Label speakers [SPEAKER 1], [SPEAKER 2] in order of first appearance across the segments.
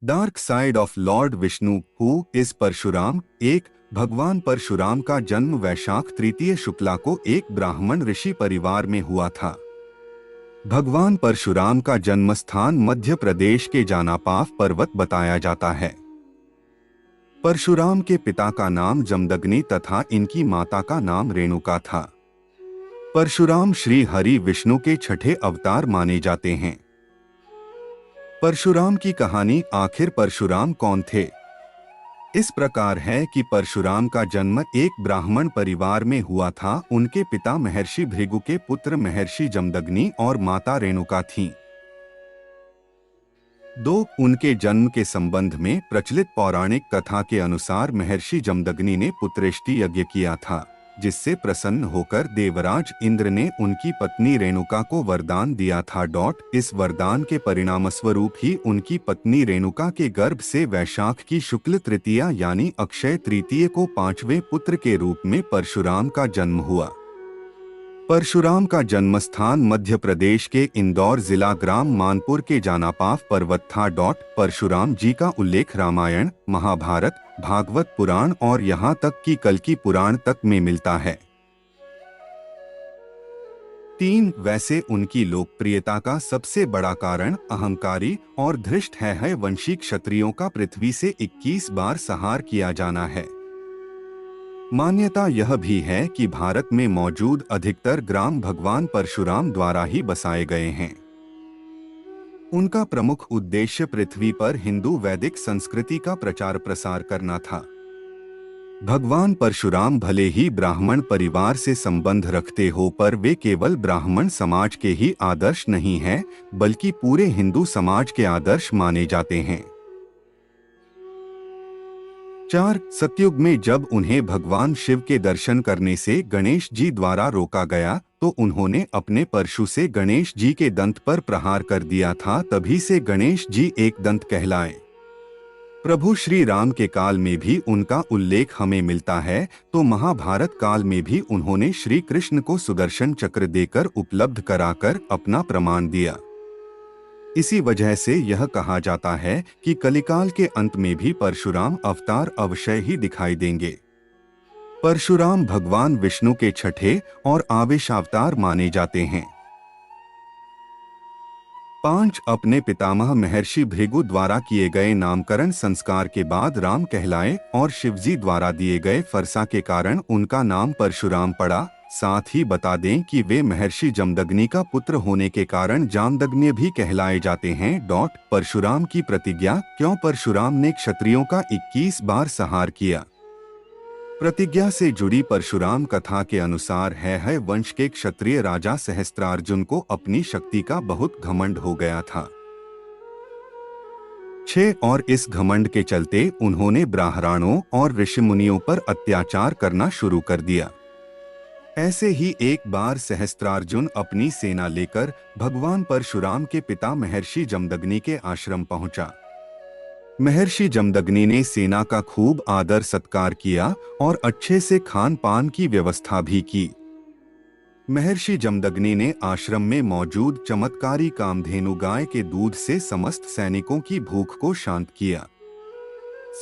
[SPEAKER 1] Dark side of Lord Vishnu who is Parshuram. एक, भगवान परशुराम का जन्म वैशाख तृतीय शुक्ला को एक ब्राह्मण ऋषि परिवार में हुआ था। भगवान परशुराम का जन्म स्थान मध्य प्रदेश के जानापाव पर्वत बताया जाता है। परशुराम के पिता का नाम जमदग्नि तथा इनकी माता का नाम रेणुका था। परशुराम श्री हरि विष्णु के छठे अवतार माने जाते हैं। परशुराम की कहानी। आखिर परशुराम कौन थे? इस प्रकार है कि परशुराम का जन्म एक ब्राह्मण परिवार में हुआ था। उनके पिता महर्षि भृगु के पुत्र महर्षि जमदग्नि और माता रेणुका थीं। 2. उनके जन्म के संबंध में प्रचलित पौराणिक कथा के अनुसार महर्षि जमदग्नि ने पुत्रेष्टि यज्ञ किया था, जिससे प्रसन्न होकर देवराज इंद्र ने उनकी पत्नी रेणुका को वरदान दिया था। इस वरदान के परिणामस्वरूप ही उनकी पत्नी रेणुका के गर्भ से वैशाख की शुक्ल तृतीया यानी अक्षय तृतीय को 5वें पुत्र के रूप में परशुराम का जन्म हुआ। परशुराम का जन्म स्थान मध्य प्रदेश के इंदौर जिला ग्राम मानपुर के जानापाव पर्वत था। परशुराम जी का उल्लेख रामायण, महाभारत, भागवत पुराण और यहाँ तक कि कल्कि पुराण तक में मिलता है। 3. वैसे उनकी लोकप्रियता का सबसे बड़ा कारण अहंकारी और धृष्ट है वंशी क्षत्रियों का पृथ्वी से 21 बार संहार किया जाना है। मान्यता यह भी है कि भारत में मौजूद अधिकतर ग्राम भगवान परशुराम द्वारा ही बसाए गए हैं। उनका प्रमुख उद्देश्य पृथ्वी पर हिंदू वैदिक संस्कृति का प्रचार प्रसार करना था। भगवान परशुराम भले ही ब्राह्मण परिवार से संबंध रखते हो, पर वे केवल ब्राह्मण समाज के ही आदर्श नहीं हैं, बल्कि पूरे हिंदू समाज के आदर्श माने जाते हैं। 4. सतयुग में जब उन्हें भगवान शिव के दर्शन करने से गणेश जी द्वारा रोका गया, तो उन्होंने अपने परशु से गणेश जी के दंत पर प्रहार कर दिया था। तभी से गणेश जी एक दंत कहलाए। प्रभु श्री राम के काल में भी उनका उल्लेख हमें मिलता है, तो महाभारत काल में भी उन्होंने श्री कृष्ण को सुदर्शन चक्र देकर उपलब्ध कराकर अपना प्रमाण दिया। इसी वजह से यह कहा जाता है कि कलिकाल के अंत में भी परशुराम अवतार अवश्य ही दिखाई देंगे। परशुराम भगवान विष्णु के छठे और आवेशावतार माने जाते हैं। 5. अपने पितामह महर्षि भृगु द्वारा किए गए नामकरण संस्कार के बाद राम कहलाए और शिवजी द्वारा दिए गए फरसा के कारण उनका नाम परशुराम पड़ा। साथ ही बता दें कि वे महर्षि जमदग्नि का पुत्र होने के कारण जामदग्नि भी कहलाए जाते हैं। परशुराम की प्रतिज्ञा। क्यों परशुराम ने क्षत्रियों का 21 बार संहार किया? प्रतिज्ञा से जुड़ी परशुराम कथा के अनुसार है वंश के क्षत्रिय राजा सहस्त्रार्जुन को अपनी शक्ति का बहुत घमंड हो गया था। 6. और इस घमंड के चलते उन्होंने ब्राह्मणों और ऋषिमुनियों पर अत्याचार करना शुरू कर दिया। ऐसे ही एक बार सहस्त्रार्जुन अपनी सेना लेकर भगवान परशुराम के पिता महर्षि जमदग्नि के आश्रम पहुंचा। महर्षि जमदग्नि ने सेना का खूब आदर सत्कार किया और अच्छे से खान पान की व्यवस्था भी की। महर्षि जमदग्नि ने आश्रम में मौजूद चमत्कारी कामधेनु गाय के दूध से समस्त सैनिकों की भूख को शांत किया।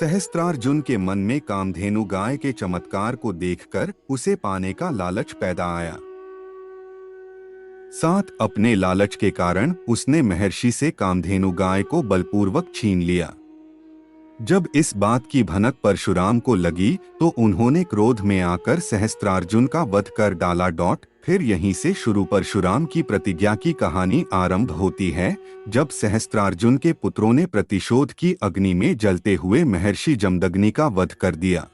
[SPEAKER 1] सहस्त्रार्जुन के मन में कामधेनु गाय के चमत्कार को देखकर उसे पाने का लालच पैदा आया। 7. अपने लालच के कारण उसने महर्षि से कामधेनु गाय को बलपूर्वक छीन लिया। जब इस बात की भनक परशुराम को लगी, तो उन्होंने क्रोध में आकर सहस्त्रार्जुन का वध कर डाला। फिर यहीं से शुरू परशुराम की प्रतिज्ञा की कहानी आरंभ होती है, जब सहस्त्रार्जुन के पुत्रों ने प्रतिशोध की अग्नि में जलते हुए महर्षि जमदग्नि का वध कर दिया।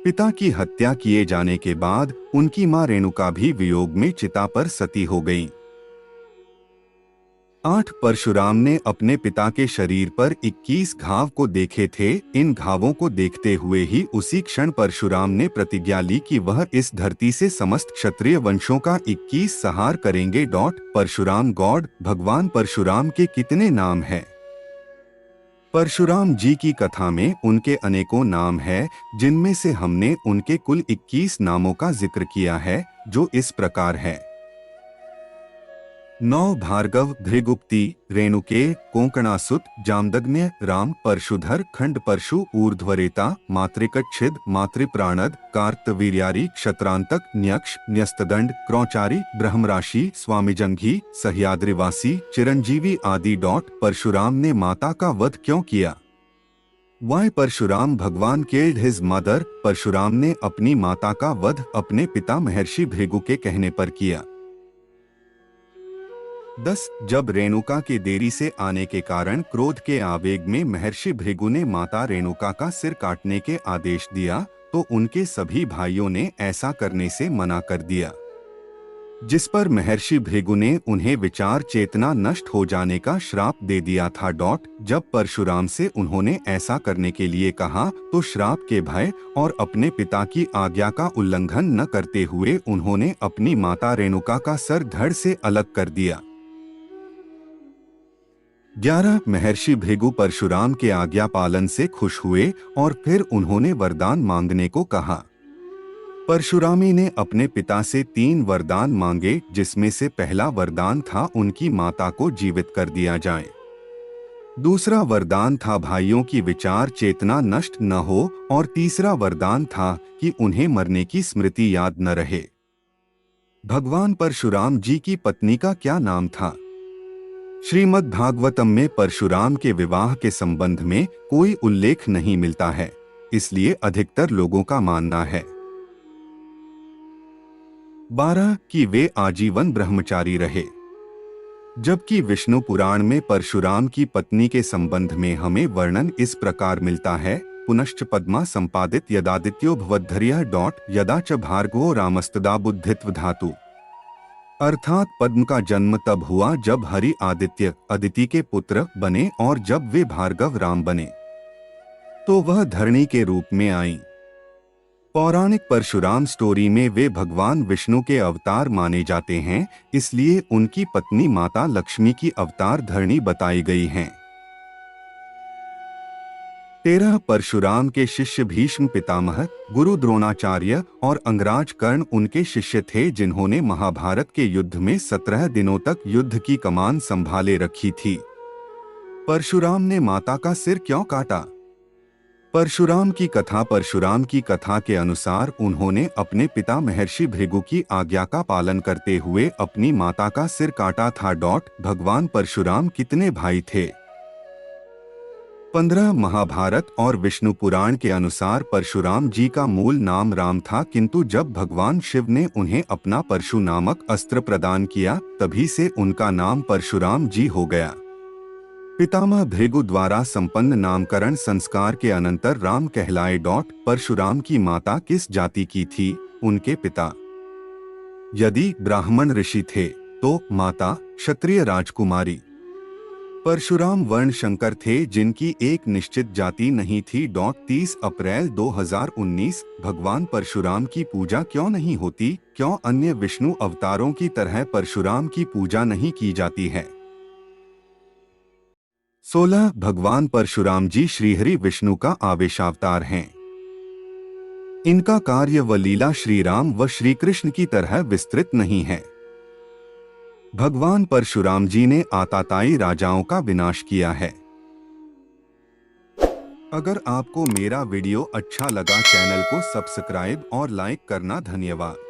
[SPEAKER 1] पिता की हत्या किए जाने के बाद उनकी मां रेणुका भी वियोग में चिता पर सती हो गईं। 8. परशुराम ने अपने पिता के शरीर पर 21 घाव को देखे थे। इन घावों को देखते हुए ही उसी क्षण परशुराम ने प्रतिज्ञा ली कि वह इस धरती से समस्त क्षत्रिय वंशों का 21 संहार करेंगे। परशुराम गॉड। भगवान परशुराम के कितने नाम हैं? परशुराम जी की कथा में उनके अनेकों नाम हैं, जिनमें से हमने उनके कुल 21 नामों का जिक्र किया है, जो इस प्रकार है। 9 भार्गव धृगुप्ती रेणुके कोंकणासुत जामदग्न्य राम परशुधर खंड परशु ऊर्ध्वरेता मातृकच्छिद मातृप्राणद कार्तवीर्यारी क्षत्रांतक न्यक्ष न्यस्तदंड क्रौचारी ब्रह्मराशि स्वामीजंघी सह्याद्रिवासी चिरंजीवी आदि। परशुराम ने माता का वध क्यों किया? Why परशुराम भगवान killed his mother? परशुराम ने अपनी माता का वध अपने पिता महर्षि भृगु के कहने पर किया। 10 जब रेणुका के देरी से आने के कारण क्रोध के आवेग में महर्षि भृगु ने माता रेणुका का सिर काटने के आदेश दिया तो उनके सभी भाइयों ने ऐसा करने से मना कर दिया, जिस पर महर्षि भृगु ने उन्हें विचार चेतना नष्ट हो जाने का श्राप दे दिया था। जब परशुराम से उन्होंने ऐसा करने के लिए कहा तो श्राप के भय और अपने पिता की आज्ञा का उल्लंघन न करते हुए उन्होंने अपनी माता रेणुका का सर धड़ से अलग कर दिया। 11 महर्षि भृगु परशुराम के आज्ञा पालन से खुश हुए और फिर उन्होंने वरदान मांगने को कहा। परशुरामी ने अपने पिता से 3 वरदान मांगे, जिसमें से पहला वरदान था उनकी माता को जीवित कर दिया जाए, दूसरा वरदान था भाइयों की विचार चेतना नष्ट न हो और तीसरा वरदान था कि उन्हें मरने की स्मृति याद न रहे। भगवान परशुराम जी की पत्नी का क्या नाम था? श्रीमद् भागवतम में परशुराम के विवाह के संबंध में कोई उल्लेख नहीं मिलता है, इसलिए अधिकतर लोगों का मानना है 12 कि वे आजीवन ब्रह्मचारी रहे, जबकि विष्णु पुराण में परशुराम की पत्नी के संबंध में हमें वर्णन इस प्रकार मिलता है। पुनश्च पद्मा संपादित यदादित्यो भवद्धर्यः यदा च भार्गवो रामस्तदा बुद्धित्व धातु, अर्थात पद्म का जन्म तब हुआ जब हरि आदित्य अदिति के पुत्र बने और जब वे भार्गव राम बने तो वह धरणी के रूप में आईं। पौराणिक परशुराम स्टोरी में वे भगवान विष्णु के अवतार माने जाते हैं, इसलिए उनकी पत्नी माता लक्ष्मी की अवतार धरणी बताई गई हैं। 13 परशुराम के शिष्य भीष्म पितामह, गुरु द्रोणाचार्य और अंगराज कर्ण उनके शिष्य थे, जिन्होंने महाभारत के युद्ध में 17 दिनों तक युद्ध की कमान संभाले रखी थी। परशुराम ने माता का सिर क्यों काटा? परशुराम की कथा के अनुसार उन्होंने अपने पिता महर्षि भृगु की आज्ञा का पालन करते हुए अपनी माता का सिर काटा था। भगवान परशुराम कितने भाई थे? 15 महाभारत और विष्णु पुराण के अनुसार परशुराम जी का मूल नाम राम था, किंतु जब भगवान शिव ने उन्हें अपना परशु नामक अस्त्र प्रदान किया तभी से उनका नाम परशुराम जी हो गया। पितामह भृगु द्वारा संपन्न नामकरण संस्कार के अनंतर राम कहलाए। परशुराम की माता किस जाति की थी? उनके पिता यदि ब्राह्मण ऋषि थे तो माता क्षत्रिय राजकुमारी। परशुराम वर्ण शंकर थे जिनकी एक निश्चित जाति नहीं थी। 30 अप्रैल 2019 भगवान परशुराम की पूजा क्यों नहीं होती? क्यों अन्य विष्णु अवतारों की तरह परशुराम की पूजा नहीं की जाती है? 16 भगवान परशुराम जी श्रीहरि विष्णु का आवेशावतार हैं। इनका कार्य व लीला श्री राम व श्री कृष्ण की तरह विस्तृत नहीं है। भगवान परशुराम जी ने आताताई राजाओं का विनाश किया है। अगर आपको मेरा वीडियो अच्छा लगा, चैनल को सब्सक्राइब और लाइक करना। धन्यवाद।